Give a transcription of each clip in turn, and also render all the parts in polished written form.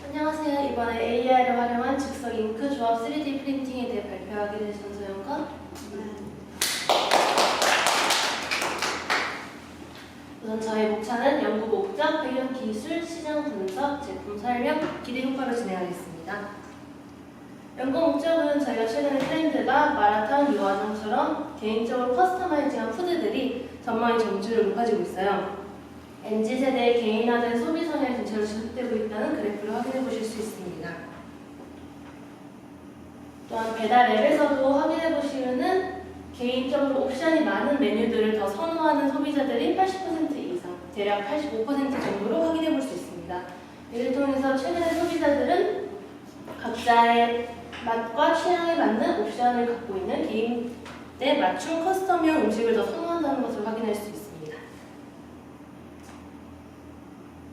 안녕하세요. 이번에 AI를 활용한 즉석 잉크 조합 3D 프린팅에 대해 발표하게 될 전소영과 우선 저희 목차는 연구 목적, 배경 기술, 시장 분석, 제품 설명, 기대 효과로 진행하겠습니다. 연구 목적은 저희가 최근에 트렌드가 마라탕, 요화정처럼 개인적으로 커스터마이징한 푸드들이 전망의 점수를 높아지고 있어요. MZ세대의 개인화된 소비 성향이 전체로 지속되고 있다는 그래프를 확인해 보실 수 있습니다. 또한 배달 앱에서도 확인해 보시면은 개인적으로 옵션이 많은 메뉴들을 더 선호하는 소비자들이 80% 이상, 대략 85% 정도로 확인해 볼 수 있습니다. 이를 통해서 최근의 소비자들은 각자의 맛과 취향에 맞는 옵션을 갖고 있는 개인의 맞춤 커스텀형 음식을 더 선호한다는 것을 확인할 수 있습니다.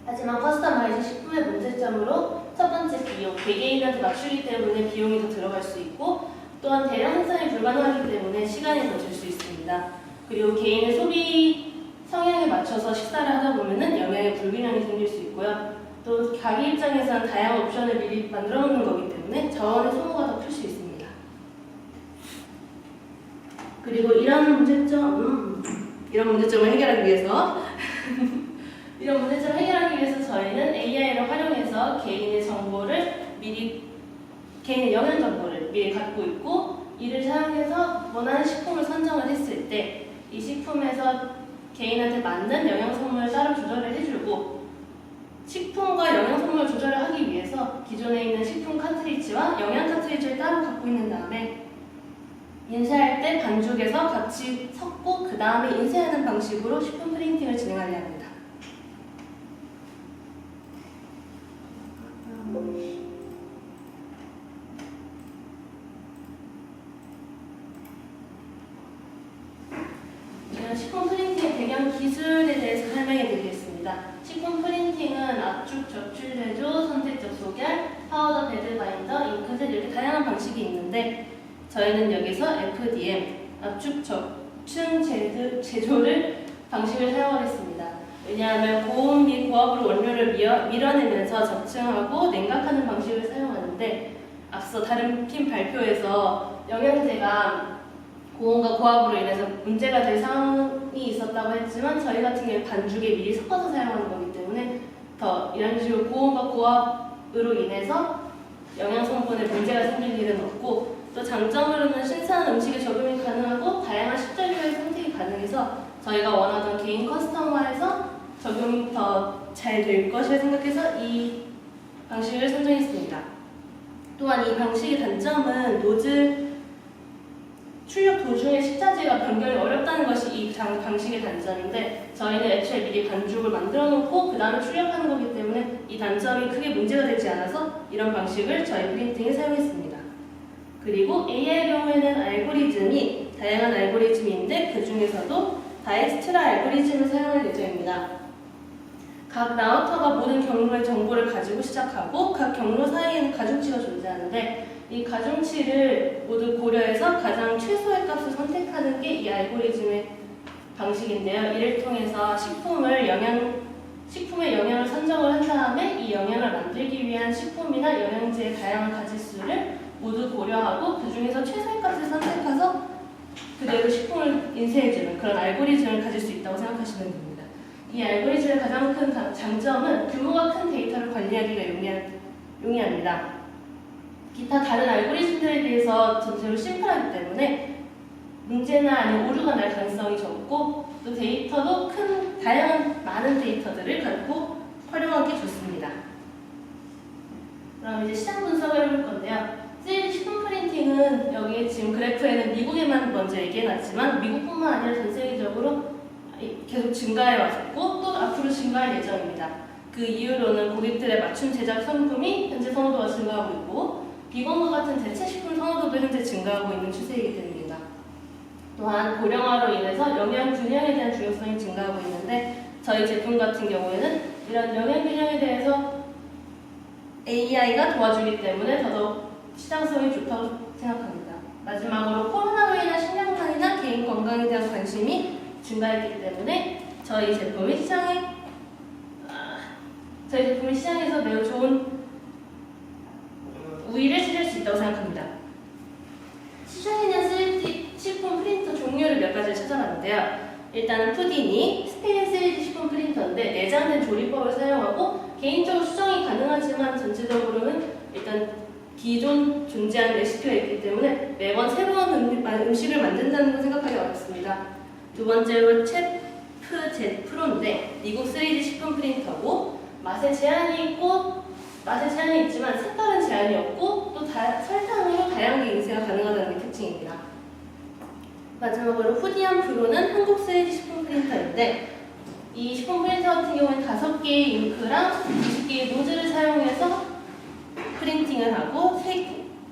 하지만 커스터마이징 식품의 문제점으로 첫 번째 비용, 개개인한테 맞추기 때문에 비용이 더 들어갈 수 있고 또한 대량 생산이 불가능하기 때문에 시간이 더 들 수 있습니다. 그리고 개인의 소비 성향에 맞춰서 식사를 하다 보면 영양의 불균형이 생길 수 있고요. 또 가게 입장에서는 다양한 옵션을 미리 만들어 놓는 거기 때문에 자원의 소모가 더 클 수 있습니다. 그리고 이런 문제점을 해결하기 위해서 이런 문제점을 해결하기 위해서 저희는 AI를 활용해서 개인의 영양 정보를 미리 갖고 있고 이를 사용해서 원하는 식품을 선정을 했을 때 이 식품에서 개인한테 맞는 영양 성분을 따로 조절을 해주고 식품과 영양 성분을 조절을 하기 위해서 기존에 있는 식품 카트리지와 영양 카트리지를 따로 갖고 있는 다음에 인쇄할 때 반죽에서 같이 섞고 그 다음에 인쇄하는 방식으로 식품 프린팅을 진행하려 합니다. 식품 프린팅의 배경 기술에 대해서 설명해 드리겠습니다. 식품 프린팅은 압축, 적출 제조, 선택적 소결, 파우더 베드 바인더, 잉크젯 이렇게 다양한 방식이 있는데 저희는 여기서 FDM, 압축, 적층 제조를 방식을 사용하겠습니다. 왜냐하면 고온 및 고압으로 원료를 밀어내면서 적층하고 냉각하는 방식을 사용하는데 앞서 다른 팀 발표에서 영양제가 고온과 고압으로 인해서 문제가 될 상황이 있었다고 했지만 저희 같은 경우에 반죽에 미리 섞어서 사용하는 거기 때문에 더 이런 식으로 고온과 고압으로 인해서 영양 성분에 문제가 생길 일은 없고 또 장점으로는 신선한 음식에 적용이 가능하고 다양한 식재료의 선택이 가능해서 저희가 원하던 개인 커스텀화해서 적용이 더 잘 될 것이라 생각해서 이 방식을 선정했습니다. 또한 이 방식의 단점은 노즐 출력 도중에 식자재가 변경이 어렵다는 것이 이 방식의 단점인데 저희는 애초에 미리 반죽을 만들어 놓고 그 다음에 출력하는 거기 때문에 이 단점이 크게 문제가 되지 않아서 이런 방식을 저희 프린팅에 사용했습니다. 그리고 AI의 경우에는 다양한 알고리즘인데 그 중에서도 다엑스트라 알고리즘을 사용할 예정입니다. 각 라우터가 모든 경로의 정보를 가지고 시작하고 각 경로 사이에는 가중치가 존재하는데 이 가중치를 모두 고려해서 가장 최소의 값을 선택하는 게 이 알고리즘의 방식인데요. 이를 통해서 식품의 영양을 선정을 한 다음에 이 영양을 만들기 위한 식품이나 영양제의 다양한 가짓수를 모두 고려하고 그 중에서 최소의 값을 선택해서 그대로 식품을 인쇄해주는 그런 알고리즘을 가질 수 있다고 생각하시면 됩니다. 이 알고리즘의 가장 큰 장점은 규모가 큰 데이터를 관리하기가 용이합니다. 기타 다른 알고리즘들에 비해서 전체로 심플하기 때문에 문제나 아니면 오류가 날 가능성이 적고 또 데이터도 다양한 많은 데이터들을 갖고 활용하기 좋습니다. 그럼 이제 시장 분석을 해볼 건데요. 3D 식품 프린팅은 여기 지금 그래프에는 미국에만 먼저 얘기해놨지만 미국뿐만 아니라 전 세계적으로 계속 증가해 왔고 또 앞으로 증가할 예정입니다. 그 이유로는 고객들의 맞춤 제작 상품이 현재 선호도가 증가하고 있고 비건과 같은 대체 식품 선호도도 현재 증가하고 있는 추세이기 때문입니다. 또한 고령화로 인해서 영양 균형에 대한 중요성이 증가하고 있는데 저희 제품 같은 경우에는 이런 영양 균형에 대해서 AI가 도와주기 때문에 더더욱 시장성이 좋다고 생각합니다. 마지막으로 코로나로 인한 식량난이나 개인 건강에 대한 관심이 증가했기 때문에 저희 제품이 시장에서 매우 좋은 우위를 차지할 수 있다고 생각합니다. 시장에 있는 3D 식품 프린터 종류를 몇 가지를 찾아봤는데요. 일단은 푸디니, 스페인 3D 식품 프린터인데 내장된 조리법을 사용하고 개인적으로 수정이 가능하지만 전체적으로는 일단 기존 존재하는 레시피가 있기 때문에 매번 새로운 음식을 만든다는 걸 생각하기 어렵습니다. 두 번째로 셰프 Z 프로인데 미국 3D 식품 프린터고 맛에 제한이 있지만 색깔은 제한이 없고 또 설탕으로 다양하게 인쇄가 가능하다는 게 특징입니다. 마지막으로 후디안 프로는 한국 3D 식품 프린터인데 이 식품 프린터 같은 경우는 5개의 잉크랑 20개의 노즐을 사용해서 프린팅을 하고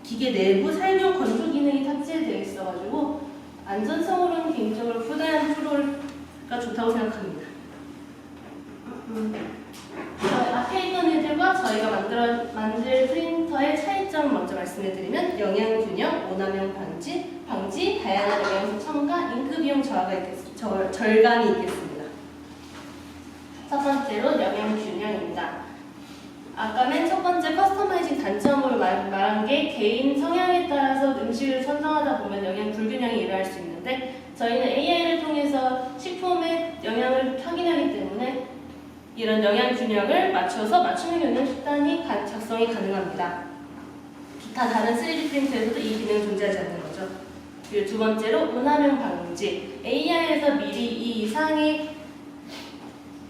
기계 내부 살균 건조 기능이 탑재되어 있어가지고 안전성으로는 개인적으로 후디안 프로가 좋다고 생각합니다. 앞에 있던 애들과 저희가 만들 프린터의 차이점 먼저 말씀해드리면 영양 균형, 오남용 방지, 다양한 영양소 첨가, 잉크 비용 절감이 있겠습니다. 첫 번째로 영양 균형입니다. 아까 맨 첫 번째 커스터마이징 단점으로 말한 게 개인 성향에 따라서 음식을 선정하다 보면 영양 불균형이 일어날 수 있는데 저희는 AI를 통해서 식품의 영양을 확인하기 때문에 이런 영양 균형을 맞춰서 맞춤형 영양 식단이 작성이 가능합니다. 기타 다른 3D 프린터에서도 이 기능은 존재하지 않는 거죠. 그리고 두 번째로 오남용 방지. AI에서 미리 이 이상의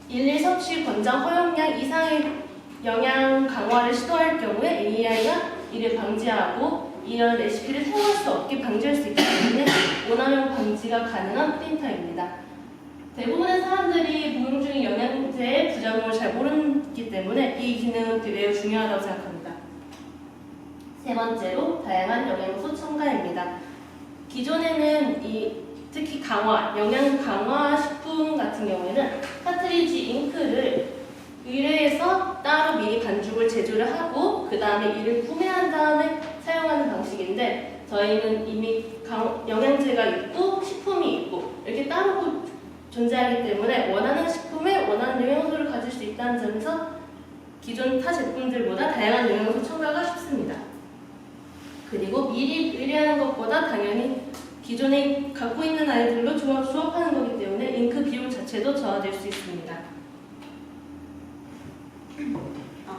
일일 섭취 권장 허용량 이상의 영양 강화를 시도할 경우에 AI가 이를 방지하고 이런 레시피를 사용할 수 없게 방지할 수 있기 때문에 오남용 방지가 가능한 프린터입니다. 대부분의 사람들이 복용 중인 영양제의 부작용을 잘 모르기 때문에 이 기능은 매우 중요하다고 생각합니다. 세 번째로 다양한 영양소 첨가입니다. 기존에는 특히 영양 강화 식품 같은 경우에는 카트리지 잉크를 의뢰해서 따로 미리 반죽을 제조를 하고 그 다음에 이를 구매한 다음에 사용하는 방식인데 저희는 이미 영양제가 있고 식품이 있고 이렇게 따로 존재하기 때문에 원하는 식품에 원하는 영양소를 가질 수 있다는 점에서 기존 타 제품들보다 다양한 영양소 첨가가 쉽습니다. 그리고 미리 의뢰하는 것보다 당연히 기존에 갖고 있는 아이들로 조합하는 거기 때문에 잉크 비용 자체도 저하될 수 있습니다.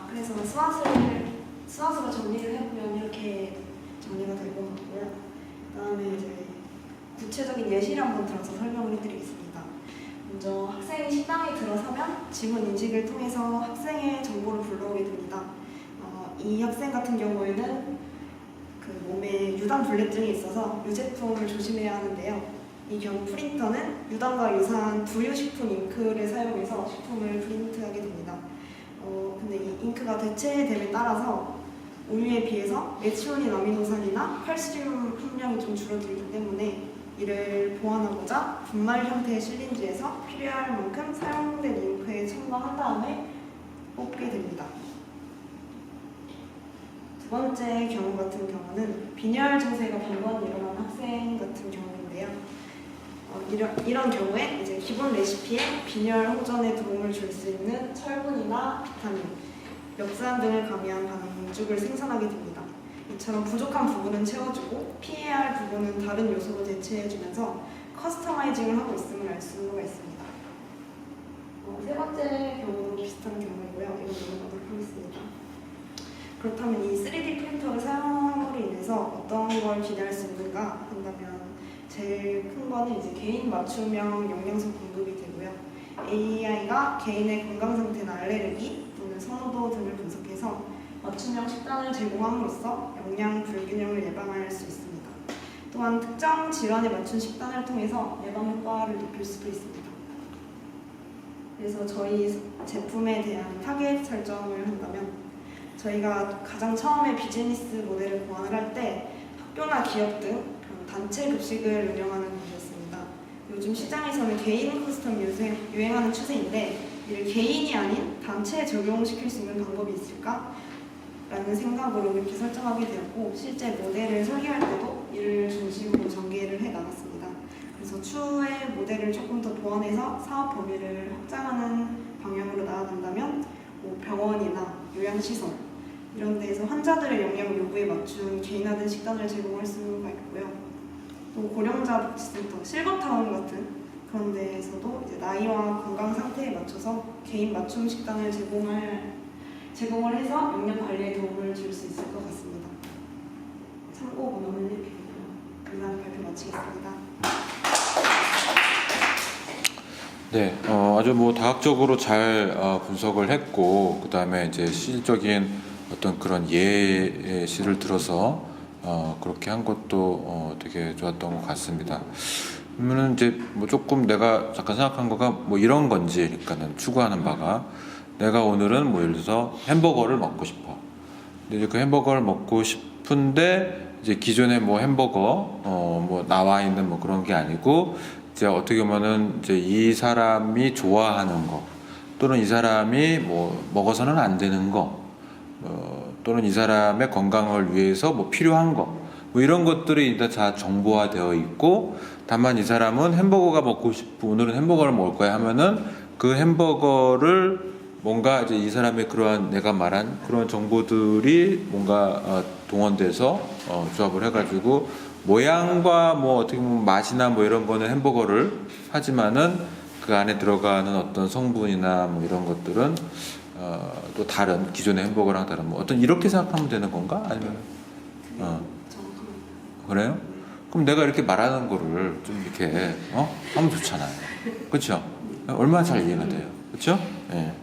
그래서 수화수가 정리를 해보면 이렇게 정리가 될 것 같고요. 그 다음에 이제 구체적인 예시를 한번 들어서 설명을 해드리겠습니다. 먼저 학생이 식당에 들어서면 지문 인식을 통해서 학생의 정보를 불러오게 됩니다. 이 학생 같은 경우에는 그 몸에 유당 불내증이 있어서 유제품을 조심해야 하는데요. 이 경우 프린터는 유당과 유사한 두유식품 잉크를 사용해서 식품을 프린트하게 됩니다. 근데 이 잉크가 대체됨에 따라서 우유에 비해서 메치오닌 아미노산이나 칼슘 함량이 좀 줄어들기 때문에 이를 보완하고자 분말 형태의 실린지에서 필요할 만큼 사용된 잉크에 첨가한 다음에 뽑게 됩니다. 두 번째 경우 같은 경우는 빈혈 증세가 번번이 일어나는 학생 같은 경우인데요. 이런 경우에 이제 기본 레시피에 빈혈 호전에 도움을 줄 수 있는 철분이나 비타민, 엽산 등을 가미한 반죽을 생산하게 됩니다. 이처럼 부족한 부분은 채워주고 피해야 할 부분은 다른 요소로 대체해주면서 커스터마이징을 하고 있음을 알 수가 있습니다. 세 번째 경우도 비슷한 경우이고요. 이거 넘어가도록 하겠습니다. 그렇다면 이 3D 프린터를 사용함으로 인해서 어떤 걸 기대할 수 있는가 한다면 제일 큰 거는 이제 개인 맞춤형 영양소 공급이 되고요. AI가 개인의 건강 상태나 알레르기 또는 선호도 등을 분석해서 맞춤형 식단을 제공함으로써 영양 불균형을 예방할 수 있습니다. 또한 특정 질환에 맞춘 식단을 통해서 예방 효과를 높일 수도 있습니다. 그래서 저희 제품에 대한 타겟 설정을 한다면 저희가 가장 처음에 비즈니스 모델을 고안을 할 때 학교나 기업 등 단체 급식을 운영하는 곳이었습니다. 요즘 시장에서는 개인 커스텀 유행하는 추세인데 이를 개인이 아닌 단체에 적용시킬 수 있는 방법이 있을까? 라는 생각으로 이렇게 설정하게 되었고 실제 모델을 설계할 때도 이를 중심으로 전개를 해 나갔습니다. 그래서 추후에 모델을 조금 더 보완해서 사업 범위를 확장하는 방향으로 나아간다면 뭐 병원이나 요양시설 이런 데에서 환자들의 영양 요구에 맞춘 개인화된 식단을 제공할 수가 있고요. 또 고령자 복지센터, 실버타운 같은 그런 데에서도 이제 나이와 건강 상태에 맞춰서 개인 맞춤 식단을 제공을 해서 영양 관리에 도움을 줄 수 있을 것 같습니다. 참고 번호는 1픽이고요. 이만 발표 마치겠습니다. 네, 아주 뭐 다각적으로 잘 분석을 했고, 그 다음에 이제 실질적인 어떤 그런 예시를 들어서 그렇게 한 것도 되게 좋았던 것 같습니다. 그러면은 이제 뭐 조금 내가 잠깐 생각한 거가 뭐 이런 건지, 그러니까는 추구하는 바가 내가 오늘은 뭐 예를 들어서 햄버거를 먹고 싶어. 근데 이제 그 햄버거를 먹고 싶은데 이제 기존에 뭐 햄버거 뭐 나와 있는 뭐 그런 게 아니고 이제 어떻게 보면은 이제 이 사람이 좋아하는 거 또는 이 사람이 뭐 먹어서는 안 되는 거 또는 이 사람의 건강을 위해서 뭐 필요한 거 뭐 이런 것들이 일단 다 정보화되어 있고 다만 이 사람은 햄버거가 먹고 싶고 오늘은 햄버거를 먹을 거야 하면은 그 햄버거를 뭔가 이제 이 사람의 그러한 내가 말한 그런 정보들이 뭔가 동원돼서 조합을 해가지고 모양과 뭐 어떻게 보면 맛이나 뭐 이런 거는 햄버거를 하지만은 그 안에 들어가는 어떤 성분이나 뭐 이런 것들은 또 다른 기존의 햄버거랑 다른 뭐 어떤 이렇게 생각하면 되는 건가? 아니면 그래요? 그럼 내가 이렇게 말하는 거를 좀 이렇게 하면 좋잖아요. 그렇죠? 얼마나 잘 이해가 돼요. 그렇죠? 예.